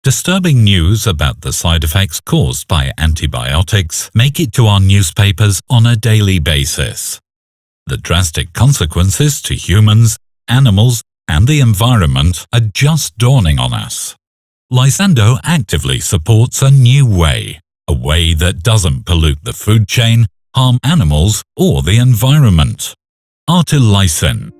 Disturbing news about the side effects caused by antibiotics make it to our newspapers on a daily basis. The drastic consequences to humans, animals, and the environment are just dawning on us. Lysando actively supports a new way, a way that doesn't pollute the food chain, harm animals, or the environment. Artelysin.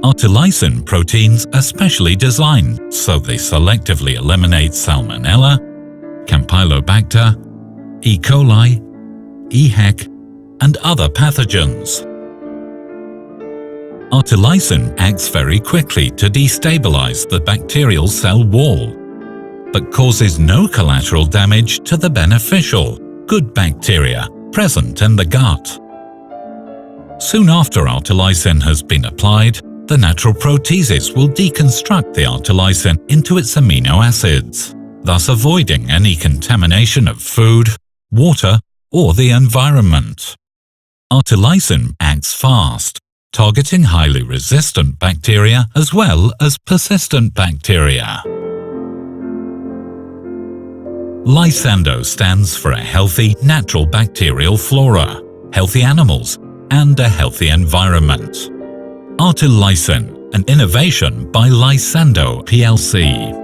Artelysin proteins are specially designed so they selectively eliminate Salmonella, Campylobacter, E. coli, EHEC, and other pathogens. Artelysin acts very quickly to destabilize the bacterial cell wall, but causes no collateral damage to the beneficial, good bacteria present in the gut. Soon after artelysin has been applied, the natural proteases will deconstruct the artelysin into its amino acids, thus avoiding any contamination of food, water, or the environment. Artelysin acts fast, targeting highly resistant bacteria as well as persistent bacteria. Lysando stands for a healthy, natural bacterial flora, healthy animals, and a healthy environment. Artelysin, an innovation by Lysando plc.